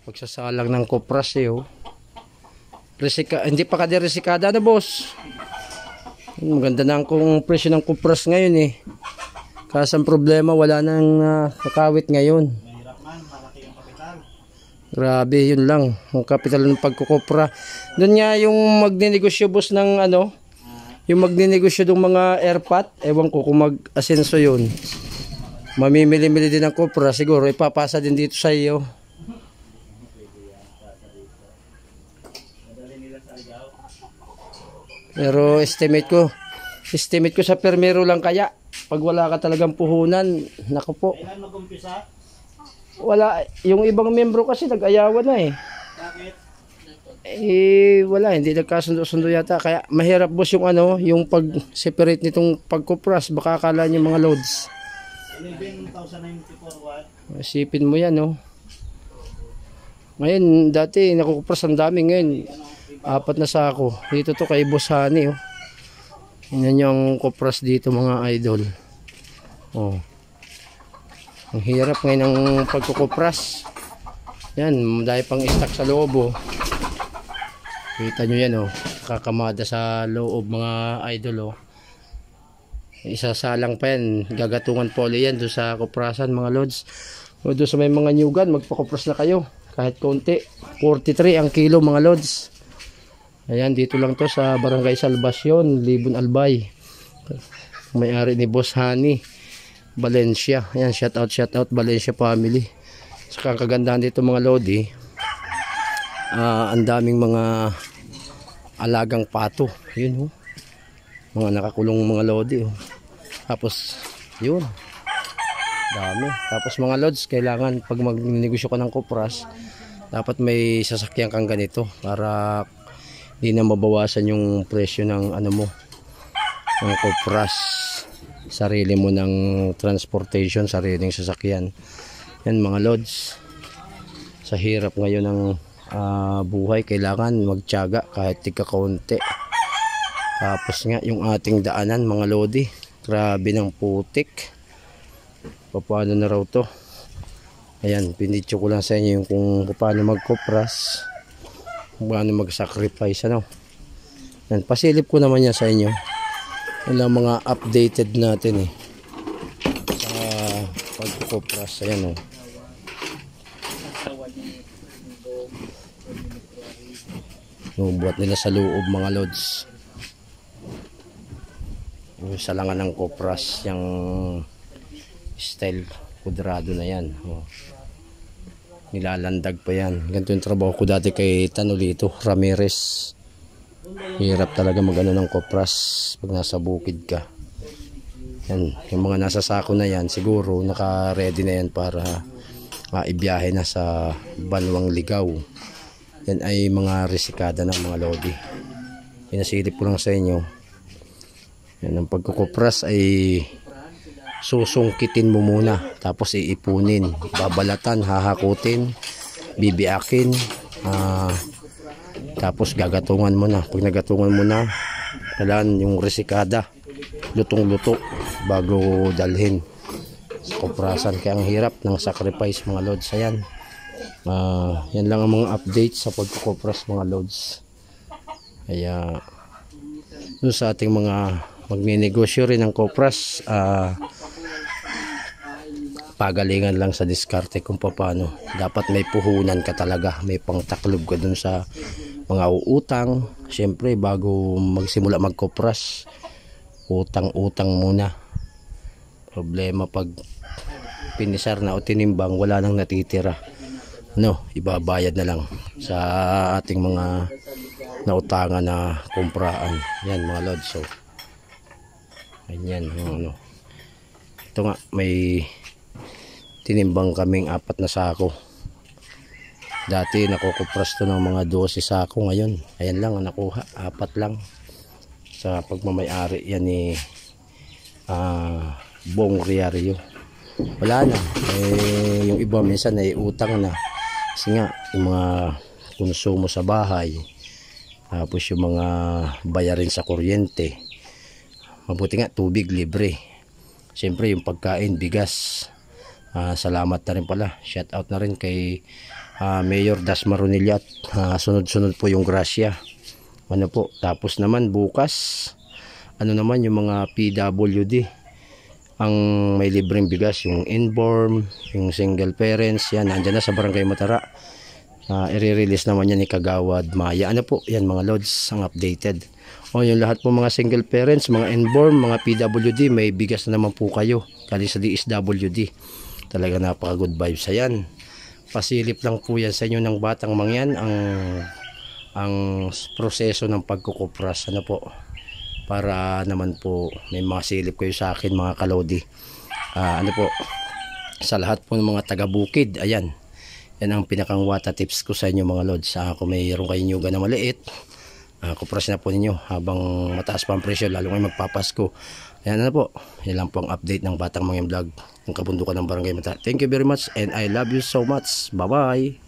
Pagsasalang ng kopras oh. Hindi pa resikada na boss. Maganda na ang presyo ng kopras ngayon eh. Kaso ang problema wala nang nakawit ngayon. Mahirap man, malaki yung kapital. Grabe, yun lang. Ang kapital ng pagkukopra. Doon nga yung magninegosyo boss ng ano, yung magninegosyo ng mga airpot. Ewan ko kung mag-asenso yun. Mamimili-mili din ng kopra. Siguro ipapasa din dito sa iyo. Pero estimate ko sa permero lang kaya. Pag wala ka talagang puhunan, naku po. Kailan mag-umpisa? Wala, yung ibang membro kasi nag-ayawan na eh. Bakit? Wala, hindi nagkasundo-sundo yata. Kaya mahirap boss yung ano, yung pag-separate nitong pagkupras. Baka akala niyo mga loads. 11,094 watt. Isipin mo yan, no? Ngayon, dati nakukupras ang dami ngayon. 4 na sako. Dito to kay Boss Hani, oh. Yan yung kopras dito mga idol. Oh. Ang hirap ngayon ng pagkukupras. Yan, dahil pang stock sa loob, oh. Kita nyo yan, oh. Kakamada sa loob mga idol, oh. Isasalang pa yan. Gagatungan poli yan doon sa kuprasan mga lods. O doon sa may mga nyugan, magpakupras na kayo. Kahit konti. 43 ang kilo mga lods. Ayan, dito lang to sa Barangay Salvacion, Libon Albay. May-ari ni Boss Hani Valencia. Ayan, shout out Valencia family. Saka ang kagandahan dito mga lodi, ang daming mga alagang pato. Yun, oh. Mga nakakulong mga lodi, oh. Tapos yun, dami. Tapos mga lods, kailangan pag magnegosyo ka ng kopras, dapat may sasakyan kang ganito para hindi na mabawasan yung presyo ng ano mo, ng kopras. Sarili mo ng transportation, sariling sasakyan. Yan mga lods, sa hirap ngayon ng buhay, kailangan magtiyaga kahit tika kaunti. Tapos nga yung ating daanan mga lodi, grabe ng putik. Paano na raw to? Ayan, pinityo ko lang sa inyo yung kung paano magkopras, kung paano mag-sacrifice, ano. Yan, pasilip ko naman yan sa inyo. Yan lang mga updated natin eh sa pagkopras. Ayan, oh. Buhat nila sa loob mga lods. Yung salangan ng kopras, yung style kudrado na yan, oh. Nilalandag pa yan. Ganito yung trabaho ko dati kay Tanolito Ramirez. Hirap talaga magano ng kopras pag nasa bukid ka. Yan, yung mga nasa sako na yan siguro naka ready na yan para ibiyahe na sa Banwang Ligaw. Yan ay mga resikada ng mga lodi. Pinasilip ko lang sa inyo. Yan, ang pagkukupras ay susungkitin mo muna, tapos iipunin, babalatan, hahakutin, bibiakin, tapos gagatungan mo na. Pag nagatungan mo na, kailangan yung resikada lutong-luto bago dalhin sa kuprasan. Kaya ang hirap ng sacrifice mga lods. Ayan, yan lang ang mga updates sa pagkukupras mga lods. Kaya dun sa ating mga magninegosyo rin ng kopras, pagalingan lang sa diskarte kung paano. Dapat may puhunan ka talaga, may pangtaklob ka dun sa mga uutang. Siyempre bago magsimula magkopras, utang-utang muna. Problema pag pinisar na o tinimbang, wala nang natitira, no, ibabayad na lang sa ating mga nautangan na kumpraan. Yan mga lods. So ganyan, ano. Ito nga, may tinimbang kaming 4 na sako. Dati nakukupras to ng mga 12 sako. Ngayon, ayan lang ang nakuha, 4 lang. Sa pagmamayari yan ni Bong Riario. Wala na. Yung iba minsan ay utang na. Kasi nga, yung mga konsumo sa bahay, tapos yung mga bayarin sa kuryente, mabuti nga tubig libre. Siyempre yung pagkain, bigas, salamat na rin pala, shout out na rin kay Mayor Das Maronilla at sunod-sunod po yung Gracia. Ano po, tapos naman bukas naman yung mga PWD ang may libreng bigas, yung inborn, yung single parents, yan andyan na sa Barangay Matara. I-release naman yan ni Kagawad Maya. Ano po yan mga lods, ang updated. Yung lahat po mga single parents, mga inborn, mga PWD, may bigas na naman po kayo galing sa DSWD. Talaga napaka good vibes sa yan. Pasilip lang po yan sa inyo ng batang mangyan ang proseso ng pagkukupras. Ano po, para naman po may mga silip kayo sa akin mga kalodi. Ano po, sa lahat po ng mga taga-bukid, ayan, yan ang pinakang wata tips ko sa inyo mga lods. Kung mayroon kayong nyuga na maliit, kupras na po ninyo habang mataas pa ang presyo, lalo ngayon magpapasko. Ayan na po, yan lang po ang update ng Batang Mangyan Vlog ng kabundukan ng Barangay Matara. Thank you very much and I love you so much. Bye bye.